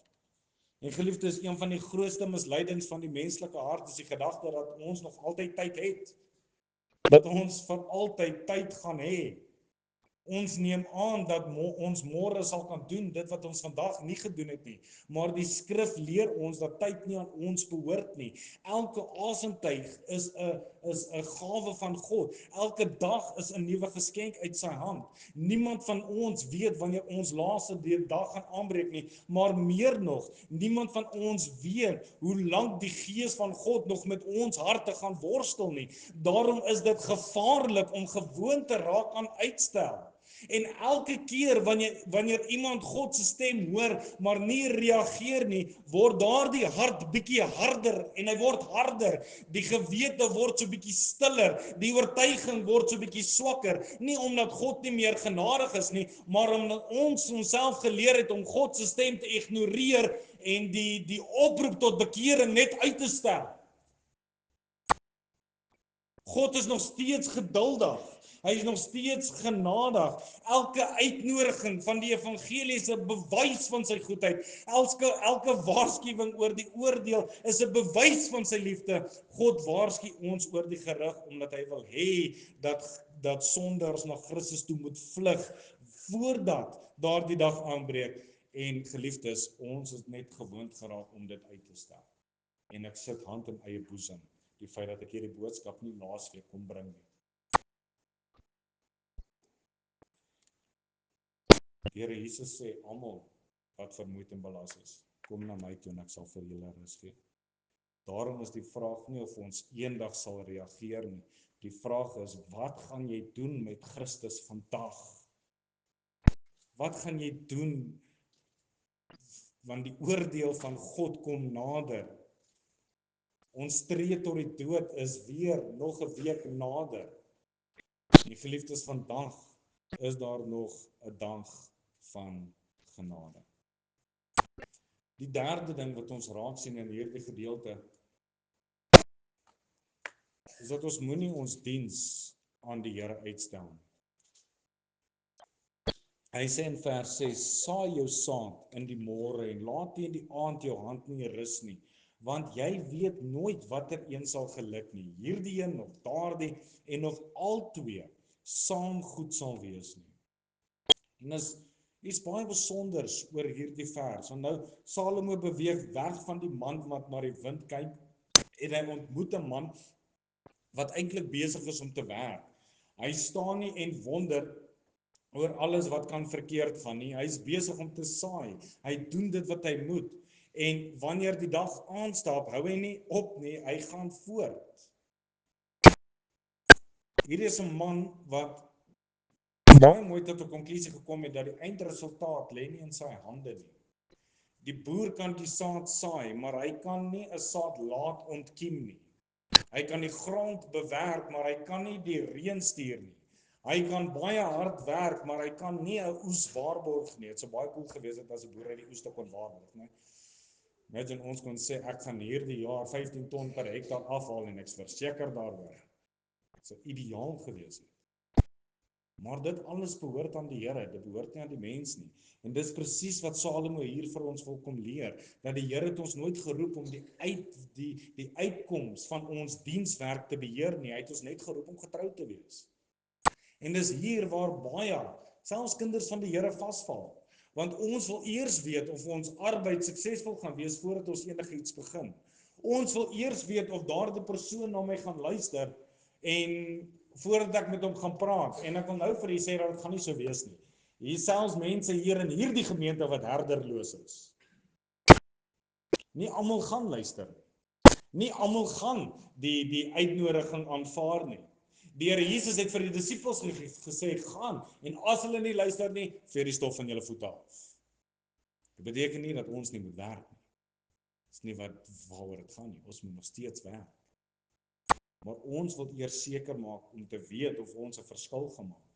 En geliefdes, een van die grootste misleidings van die menslike hart is die gedagte dat ons nog altyd tyd het. Dat ons vir altyd tyd gaan hê. Ons neem aan dat ons môre sal kan doen dit wat ons vandag nie gedoen het nie. Maar die skrif leer ons dat tyd nie aan ons behoort nie. Elke asemtuig is 'n gawe van God. Elke dag is 'n nuwe geskenk uit sy hand. Niemand van ons weet wanneer ons laaste dag gaan aanbreek nie, maar meer nog, niemand van ons weet hoe lank die Gees van God nog met ons harte gaan worstel nie. Daarom is dit gevaarlik om gewoon te raak aan uitstel. En elke keer wanneer iemand God se stem hoor, maar nie reageer nie, word daardie hart bietjie harder en hy word harder. Die gewete word so bietjie stiller, die oortuiging word so bietjie swakker, nie omdat God nie meer genadig is nie, maar omdat ons onsself geleer het om God se stem te ignoreer en die oproep tot bekering net uit te stel. God is nog steeds geduldig. Hy is nog steeds genadig. Elke uitnodiging van die evangelie is 'n bewys van sy goedheid. Elke waarskuwing oor die oordeel is 'n bewys van sy liefde. God waarsku ons oor die gerig omdat hy wil hê dat sondaars na Christus toe moet vlug voordat daardie dag aanbreek. En geliefdes, ons is net gewoond geraak om dit uit te stel. En ek sit hand in eie boesem, die feit dat ek hierdie boodskap nie laasweek kon bring nie. Die Here Jesus sê, almal wat vermoeid en belas is, kom na my toe en ek sal vir julle rus gee. Daarom is die vraag nie of ons eendag sal reageer nie. Die vraag is, wat gaan jy doen met Christus vandag? Wat gaan jy doen? Want die oordeel van God kom nader. Ons tree tot die dood is weer nog 'n week nader. Die geliefdes, vandag is daar nog 'n dag van genade. Die derde ding wat ons raak sien in hierdie gedeelte is dat ons moenie ons diens aan die Here uitstel nie. Hy sê in vers 6, saai jou saad in die môre en laat teen die aand jou hand nie rus nie, want jy weet nooit watter een sal geluk nie, hierdie een of daardie en of albei saam goed sal wees nie. En is baie besonders oor hierdie vers, want nou Salomo beweeg weg van die man wat na die wind kyk en hy ontmoet 'n man wat eintlik besig is om te werk. Hy staan nie en wonder oor alles wat kan verkeerd gaan nie. Hy is besig om te saai. Hy doen dit wat hy moet. En wanneer die dag aanstap, hou hy nie op nie, hy gaan voort. Hier is 'n man wat baie mooi tot 'n konklusie gekom het dat die eindresultaat lê nie in sy hande nie. Die boer kan die saad saai, maar hy kan nie 'n saad laat ontkiem nie. Hy kan die grond bewerk, maar hy kan nie die reën stuur nie. Hy kan baie hard werk, maar hy kan nie 'n oes waarborg nie. Dit sou baie cool gewees het as 'n boer uit die oes te kon waarborg, né? Imagine ons kon sê ek gaan hierdie jaar 15 ton per hektaar afhaal en ek's verseker daaroor. Dit sou ideaal gewees het. Maar dit alles behoort aan die Here, dit behoort nie aan die mens nie. En dis presies wat Salomo hier vir ons wil kom leer, dat die Here het ons nooit geroep om die uitkoms van ons dienswerk te beheer nie. Hy het ons net geroep om getrou te wees. En dis hier waar baie, selfs kinders van die Here vasval. Want ons wil eers weet of ons arbeid suksesvol gaan wees voordat ons enigiets begin. Ons wil eers weet of daardie persoon na my gaan luister en voordat ek met hom gaan praat. En ek wil nou vir u sê dat dit gaan nie so wees nie. Hier selfs mense hier in hierdie gemeente wat herderloos is. Nie almal gaan luister nie. Nie almal gaan die uitnodiging aanvaar nie. Die Here Jesus het vir die disippels gesê, gaan, en as hulle nie luister nie, vee die stof van julle voete af. Dit beteken nie dat ons nie moet werk nie. Dis nie waaroor dit gaan nie, ons moet nog steeds werk. Maar ons wil eers seker maak om te weet of ons 'n verskil gemaak.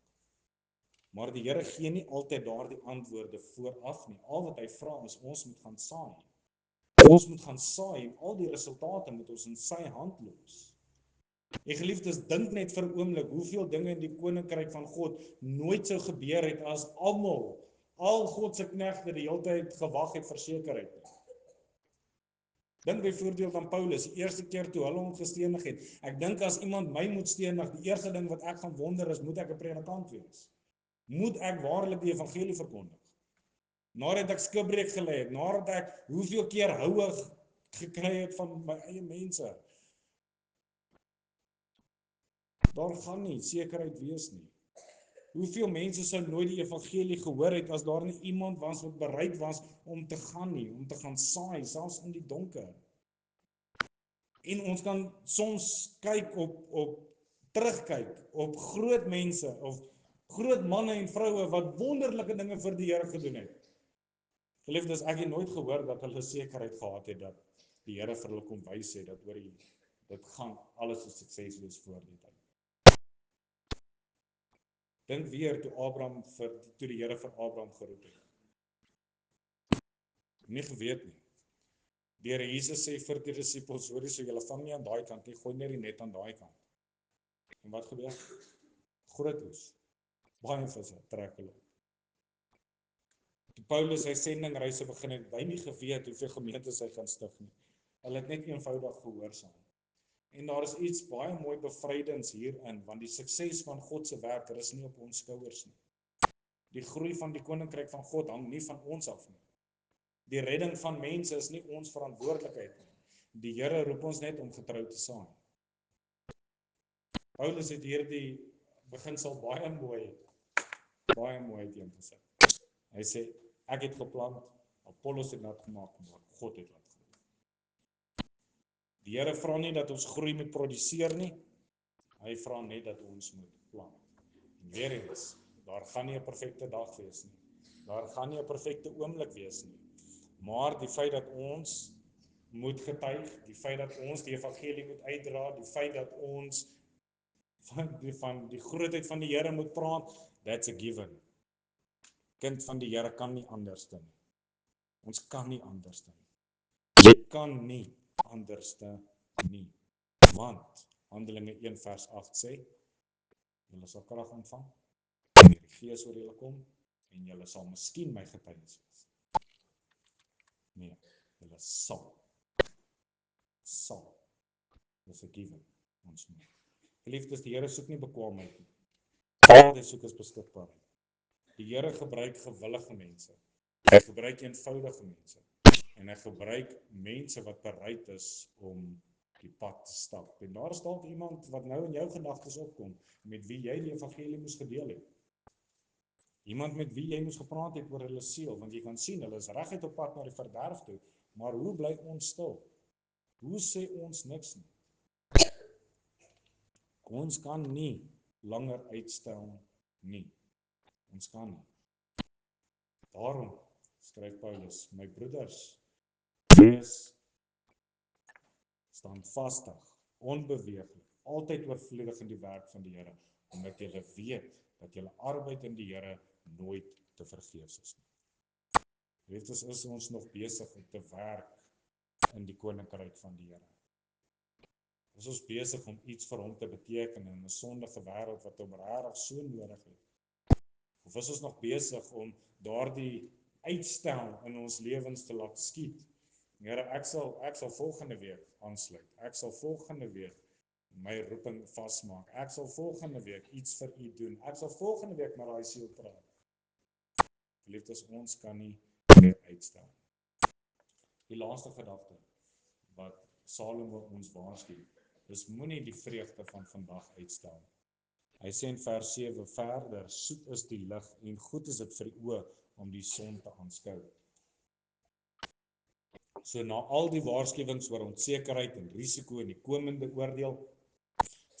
Maar die Here gee nie altyd daardie antwoorde vooraf nie. Al wat hy vra is, ons moet gaan saai. Ons moet gaan saai en al die resultate moet ons in sy hand los. En geliefdes, dink net vir 'n oomblik hoeveel dinge in die koninkryk van God nooit sou gebeur het as al God se knegte die hele tyd gewag het vir sekerheid. Dink byvoorbeeld aan Paulus, die eerste keer toe hulle hom gestenig het. Ek dink as iemand my moet stenig, die eerste ding wat ek gaan wonder is, moet ek 'n predikant wees? Moet ek waarlik die evangelie verkondig? Nadat ek skipbreek gelê het, nadat ek hoeveel keer houe gekry het van my eie mense. Daar gaan nie sekerheid wees nie. Hoeveel mense sou nooit die evangelie gehoor het as daar nie iemand was wat bereid was om te gaan nie, om te gaan saai, selfs in die donker. En ons kan soms kyk terugkyk op groot mense of groot manne en vroue wat wonderlike dinge vir die Here gedoen het. Geliefdes, ek het nooit gehoor dat hulle sekerheid gehad het dat die Here vir hulle kom wys het dat dit gaan alles 'n sukses wees voor die tyd. Dink weer toe die Here vir Abraham geroep het. Nie geweet nie. Die Here Jesus sê vir die disippels, hoorie, so julle vang nie aan daai kant nie, gooi net die net aan daai kant. En wat gebeur? Groot oes. Baie visse trek hulle. Toe Paulus sy sendingreise begin het, hy nie geweet hoeveel gemeentes hy gaan stig nie. Hulle het net eenvoudig gehoorsaam. En daar is iets baie mooi bevrydends hierin, want die sukses van God se werk rus nie op ons skouers nie. Die groei van die koninkryk van God hang nie van ons af nie. Die redding van mense is nie ons verantwoordelikheid nie. Die Here roep ons net om getrou te saai. Paulus het hierdie beginsel baie mooi uiteengesit. Hy sê, ek het geplant, Apollos het nat gemaak, maar God het laat groei. Die Here vra nie dat ons groei moet produseer nie, hy vra net dat ons moet plant. En weer eens, daar gaan nie 'n perfekte dag wees nie. Daar gaan nie 'n perfekte oomblik wees nie. Maar die feit dat ons moet getuig, die feit dat ons die evangelie moet uitdra, die feit dat ons van die grootheid van die Here moet praat, that's a given. Kind van die Here kan nie anderste nie. Ons kan nie anderste nie. Jy kan nie anderste nie. Want Handelinge 1 vers 8 sê, julle sal krag ontvang, wanneer die Gees oor julle kom, en julle sal miskien my getuies wees. Nee, julle sal. Dis 'n given. Ons moet. Geliefdes, die Here soek nie bekwaamheid nie. Al wat hy soek is beskikbaarheid. Die Here gebruik gewillige mense. Hy gebruik eenvoudige mense. En hy gebruik mense wat bereid is om die pad te stap. En daar is dalk iemand wat nou in jou gedagtes opkom, met wie jy die evangelie moes gedeel het. Iemand met wie jy moes gepraat het oor hulle siel, want jy kan sien, hulle is reguit op pad na die verderf toe, maar hoe bly ons stil? Hoe sê ons niks nie? Ons kan nie langer uitstel nie. Ons kan nie. Daarom skryf Paulus, my broeders, wees standvastig, onbeweeglik, altyd oorvloedig in die werk van die Here, omdat julle weet dat julle arbeid in die Here nooit te vergeefs is nie. Weet is ons nog besig om te werk in die koninkryk van die Here? Is ons besig om iets vir hom te beteken in 'n sondige wêreld wat hom regtig so nodig het? Of is ons nog besig om daardie uitstel in ons lewens te laat skiet? Here, ek sal volgende week aansluit. Ek sal volgende week my roeping vasmaak. Ek sal volgende week iets vir u doen. Ek sal volgende week met daai siel praat. Geliefdes, ons kan nie meer uitstel. Die laaste gedagte wat Salomo ons waarsku, dis moenie die vreugde van vandag uitstel. Hy sê in vers 7 verder, soet is die lig en goed is dit vir die oë om die son te aanskou. So na al die waarskuwings oor onsekerheid en risiko en die komende oordeel,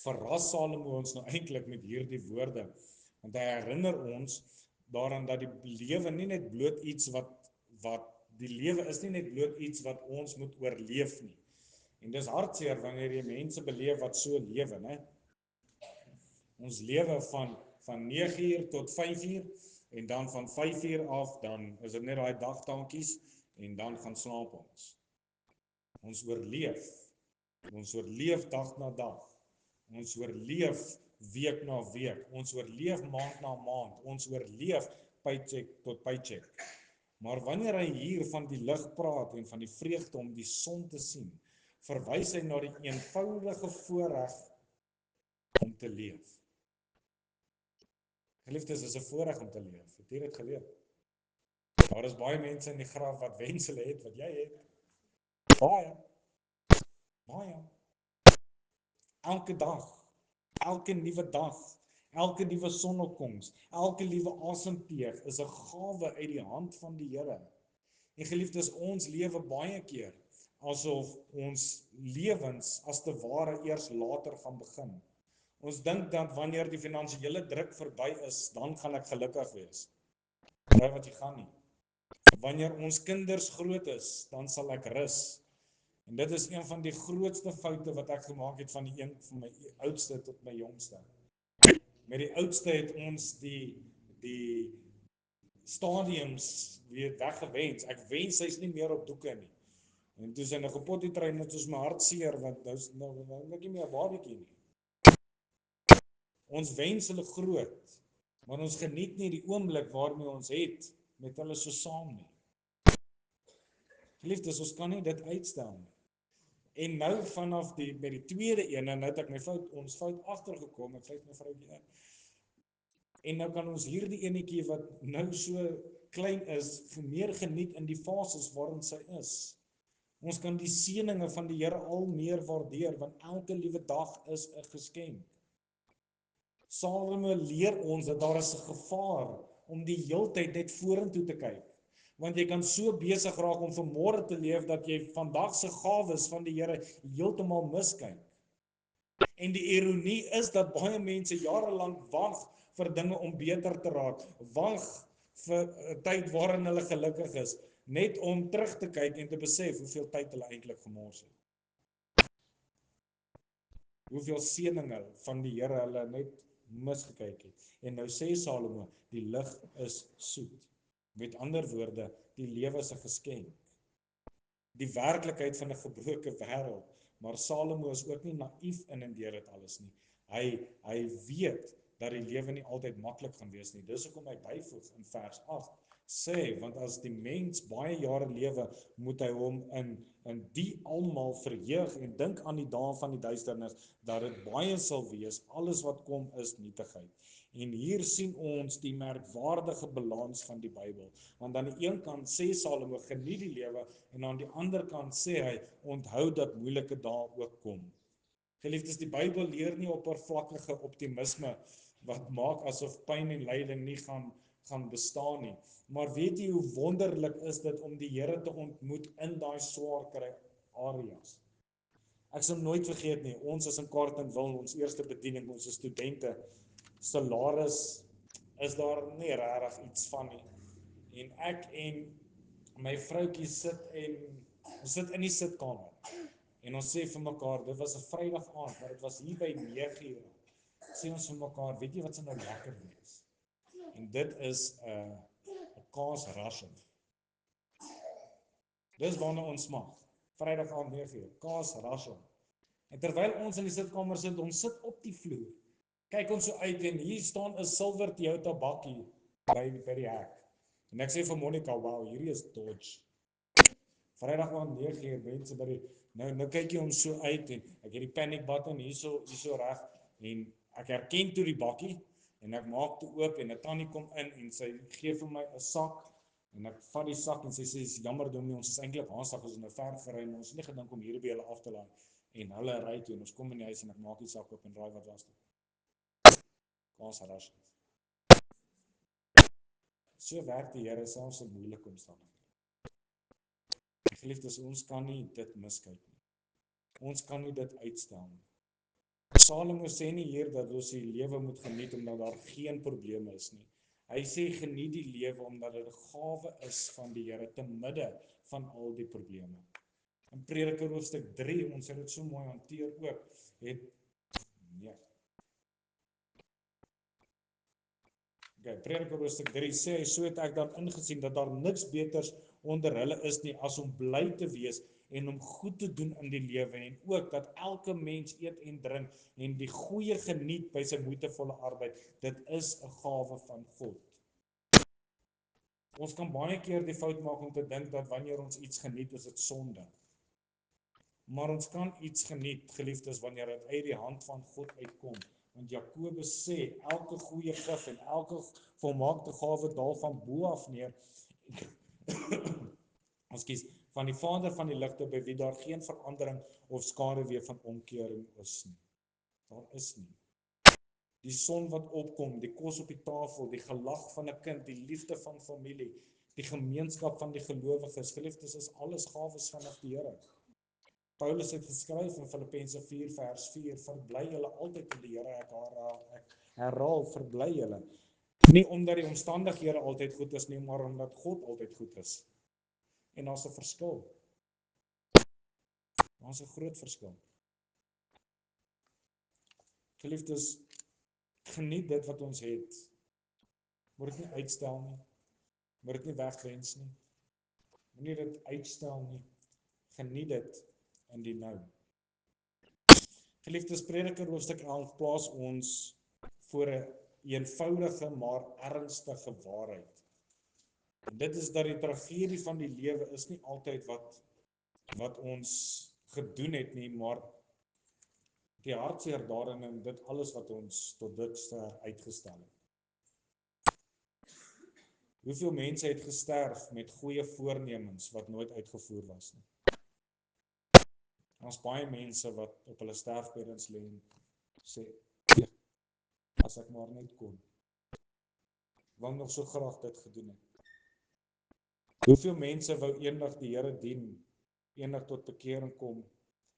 verras Salomo ons nou eintlik met hierdie woorde, want hy herinner ons daaraan dat die lewe nie net bloot iets wat die lewe is nie net bloot iets wat ons moet oorleef nie. En dis hartseer wanneer jy mense beleef wat so lewe, né? Ons lewe van 9 uur tot 5 uur en dan van 5 uur af, dan is dit net daai dagtankies en dan gaan slaap ons. Ons oorleef. Ons oorleef dag na dag. Ons oorleef week na week. Ons oorleef maand na maand. Ons oorleef paycheck tot paycheck. Maar wanneer hy hier van die lig praat en van die vreugde om die son te sien, verwys hy na die eenvoudige voorreg om te leef. Geliefdes, is 'n voorreg om te leef. Het jy dit geweet? Daar is baie mense in die graf wat wens hulle het wat jy het. Baie. Elke dag, elke nuwe dag, elke nuwe sonopkoms, elke nuwe asemteug is 'n gawe uit die hand van die Here. En geliefdes, ons lewe baie keer asof ons lewens as te ware eers later gaan begin. Ons dink dat wanneer die finansiële druk verby is, dan gaan ek gelukkig wees. Maar wat jy gaan nie. Wanneer ons kinders groot is, dan sal ek rus. En dit is een van die grootste foute wat ek gemaak het van my oudste tot my jongste. Met die oudste het ons die stadiums weer weggewens. Ek wens hy's nie meer op doeke nie. En toe sy nou gepotty train, het ons my hart seer, want nou nie meer 'n babatjie nie. Ons wens hulle groot, maar ons geniet nie die oomblik waarmee ons het met hulle so saam nie. Geliefdes, ons kan nie dit uitstel nie. En nou vanaf by die tweede een, en nou het ek ons fout agtergekom, ek vyf my vroukie in. En nou kan ons hierdie enetjie wat nou so klein is, meer geniet in die fases waarin sy is. Ons kan die seëninge van die Here al meer waardeer, want elke liewe dag is 'n geskenk. Salomo leer ons dat daar is 'n gevaar om die heeltyd net vorentoe te kyk. Want jy kan so besig raak om vir môre te leef dat jy vandag se gawes van die Here heeltemal miskyk. En die ironie is dat baie mense jarelank wag vir dinge om beter te raak, wag vir 'n tyd waarin hulle gelukkig is, net om terug te kyk en te besef hoeveel tyd hulle eintlik gemors het. Hoeveel seëninge van die Here hulle net misgekyk het. En nou sê Salomo, die lig is soet. Met ander woorde, die lewe is 'n geskenk. Die werklikheid van 'n gebroke wêreld, maar Salomo is ook nie naïef in deur dit alles nie. Hy weet dat die lewe nie altyd maklik gaan wees nie. Dis hoekom hy byvoeg in vers 8 sê, want as die mens baie jare lewe, moet hy hom in die almal verheug en dink aan die dae van die duisternis, dat dit baie sal wees, alles wat kom is nietigheid. En hier sien ons die merkwaardige balans van die Bybel. Want aan die een kant sê Salomo, geniet die lewe, en aan die ander kant sê hy, onthou dat moeilike dae ook kom. Geliefdes, die Bybel leer nie oppervlakkige optimisme wat maak asof pyn en lyding nie gaan bestaan nie. Maar weet jy hoe wonderlik is dit om die Here te ontmoet in daai swaar kry areas? Ek sal nooit vergeet nie, ons is in Carletonville, ons eerste bediening, ons studente, salaris is daar nie regtig iets van nie. En ek en my vroukie ons sit in die sitkamer. En ons sê vir mekaar, dit was 'n Vrydag aand, maar dit was hier by 9:00. Sê ons vir mekaar, weet jy wat sou nou lekker wees? En dit is 'n kaasrassing. Dis waarna ons smag. Vrydag aand 9:00, kaasrassing. En terwyl ons in die sitkamer sit, ons sit op die vloer. Kyk ons so uit en hier staan 'n silwer Toyota bakkie by die hek. En ek sê vir Monica, wow, hierdie is Dodge. Vrydag aand 9:00, mense by die nou kyk jy hom so uit en ek het die panic button hierso reg en ek herken toe die bakkie en ek maak toe oop en 'n tannie kom in en sy gee vir my 'n sak en ek vat die sak en sy sê, "Is jammer Dominee, ons is eintlik haastig, ons is nou ver gery en ons het nie gedink om hier by hulle af te laai." En hulle ry toe en ons kom in die huis en ek maak die sak oop en raai wat was dit? Kaasrassing. So werk die Here selfs in moeilike omstandighede. Geliefdes, ons kan nie dit miskyk nie. Ons kan nie dit uitstel nie. Salomo sê nie hier dat ons die lewe moet geniet omdat daar geen probleme is nie. Hy sê geniet die lewe omdat dit 'n gawe is van die Here te midde van al die probleme. In Prediker hoofstuk 3, ons het dit so mooi hanteer ook, Prediker hoofstuk 3 sê hy, so het ek dan ingesien dat daar niks beters onder hulle is nie as om bly te wees en om goed te doen in die lewe en ook dat elke mens eet en drink en die goeie geniet by sy moeitevolle arbeid. Dit is 'n gawe van God. Ons kan baie keer die fout maak om te dink dat wanneer ons iets geniet, is dit sonde. Maar ons kan iets geniet, geliefdes, wanneer dit uit die hand van God uitkom. Want Jakobus sê, elke goeie gif en elke volmaakte gawe daal van bo af neer. Van die Vader van die ligte, by wie daar geen verandering of skaduwee van omkering is nie. Daar is nie. Die son wat opkom, die kos op die tafel, die gelag van 'n kind, die liefde van familie, die gemeenskap van die gelowiges, geliefdes, is alles gawes vanaf die Here. Paulus het geskryf in Filippense 4 vers 4, verbly julle altyd in die Here, ek herhaal, verbly julle. Nie omdat die omstandighede altyd goed is nie, maar omdat God altyd goed is. En daar's 'n verskil. Daar's 'n groot verskil. Geliefdes, geniet dit wat ons het. Moet dit nie uitstel nie. Moet dit nie wegwens nie. Moenie dit uitstel nie. Geniet dit in die nou. Geliefdes, Prediker hoofstuk 11 plaas ons voor 'n eenvoudige maar ernstige waarheid. En dit is dat die tragedie van die lewe is nie altyd wat ons gedoen het nie, maar die hartseer daarin en dit alles wat ons tot dusver uitgestel het. Hoeveel mense het gesterf met goeie voornemens wat nooit uitgevoer was nie? Ons baie mense wat op hulle sterfbeddens lê en sê, ja, as ek maar net kon. Wou nog so graag dit gedoen het. Hoeveel mense wou eendag die Here dien, eendag tot bekering kom,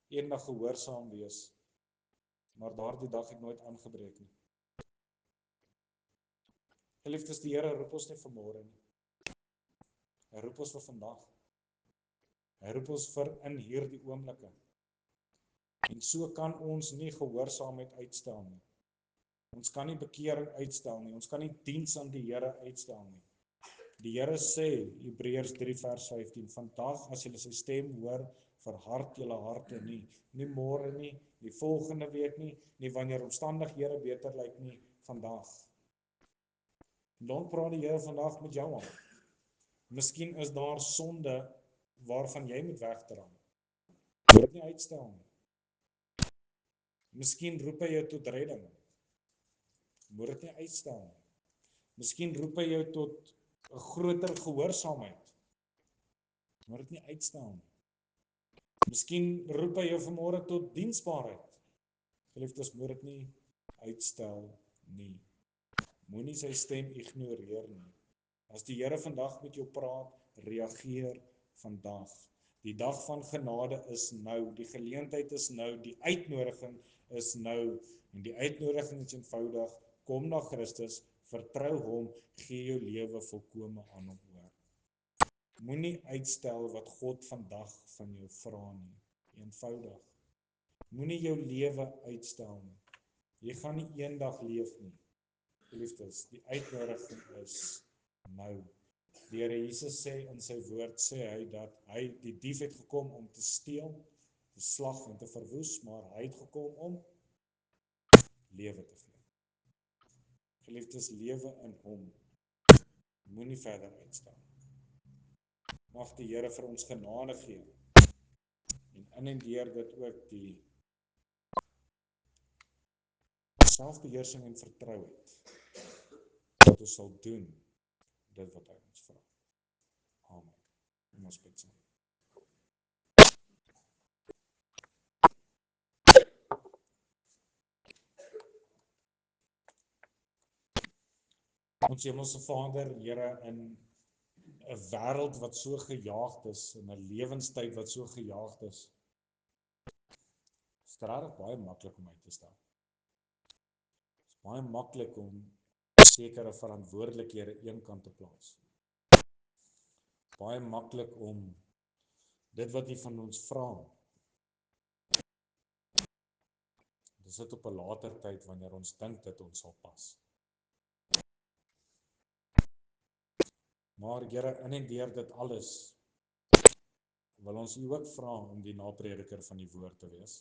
eendag gehoorsaam wees, maar daardie dag het nooit aangebreek nie. Geliefdes, die Here roep ons nie vanmôre nie. Hy roep ons vir vandag. Hy roep ons vir in hierdie oomblikke. En so kan ons nie gehoorsaamheid uitstel nie. Ons kan nie bekering uitstel nie. Ons kan nie diens aan die Here uitstel nie. Die Here sê, Hebreërs 3 vers 15, vandag as julle sy stem hoor, verhard julle harte nie. Nie môre nie, nie volgende week nie wanneer omstandighede beter lyk nie, vandag. Dan praat die Here vandag met jou aan. Miskien is daar sonde waarvan jy moet wegdraai. Moet dit nie uitstel nie. Miskien roep hy jou tot redding. Moet dit nie uitstel nie. Miskien roep hy jou tot 'n groter gehoorsaamheid. Moet dit nie uitstel nie. Miskien roep hy jou vanmôre tot diensbaarheid. Geliefdes, moet dit nie uitstel nie. Moenie sy stem ignoreer nie. As die Here vandag met jou praat, reageer vandag. Die dag van genade is nou, die geleentheid is nou, die uitnodiging is nou, en die uitnodiging is eenvoudig, kom na Christus, vertrou hom, gee jou lewe volkome aan hom oor. Moenie uitstel wat God vandag van jou vra nie, eenvoudig. Moenie jou lewe uitstel nie. Jy gaan nie eendag leef nie. Geliefdes, die uitnodiging is nou. Die Here Jesus sê in sy woord, sê hy dat hy die dief het gekom om te steel, te slag en te verwoes, maar hy het gekom om lewe te gee. Geliefdes, lewe in hom. Moenie verder uitstel. Mag die Here vir ons genade gee en in en deur dit ook die selfbeheersing en vertrouheid dat ons sal doen dit wat hy ons vra. Amen. Ons bid saam. Ons Hemelse Vader, Here, in 'n wêreld wat so gejaagd is, in 'n lewenstyd wat so gejaagd is regtig baie maklik om uit te stel. Dit is baie maklik om sekere verantwoordelikhede eenkant te plaas. Baie maklik om dit wat U van ons vra, dis dit op 'n later tyd wanneer ons dink dit ons sal pas. Maar Here, in en deur dit alles, wil ons U ook vra om die naprediker van die woord te wees.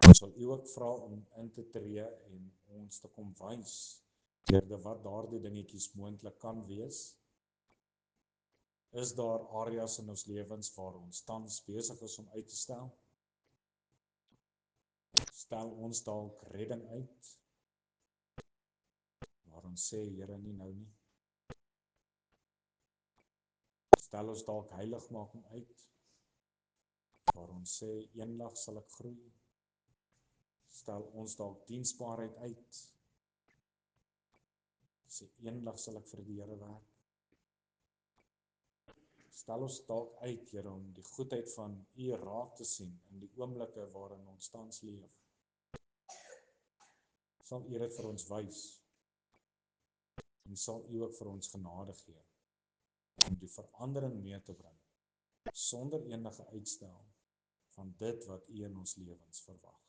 Ons sal U ook vra om in te tree en ons te kom wys deur wat daardie dingetjies moontlik kan wees. Is daar areas in ons lewens waar ons tans besig is om uit te stel? Stel ons dalk redding uit, waar ons sê, Here, nie nou nie. Stel ons dalk heiligmaking uit, waar ons sê, eendag sal ek groei. Stel ons dalk diensbaarheid uit, sê, eendag sal ek vir die Here werk. Stel ons dalk uit, Here, om die goedheid van U raak te sien in die oomblikke waarin ons tans leef. Sal U dit vir ons wys, en sal U ook vir ons genade gee, om die verandering mee te bring, sonder enige uitstel van dit wat U in ons lewens verwag.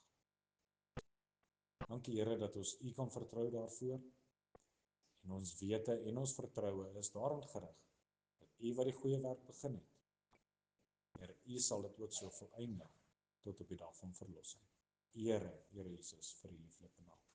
Dankie Here dat ons U kan vertrou daarvoor, en ons wete en ons vertroue is daarin gerig, dat U wat die goeie werk begin het, Here, U sal dit ook so volëindig, tot op die dag van verlossing. Here Jesus, vir U lieflike naam.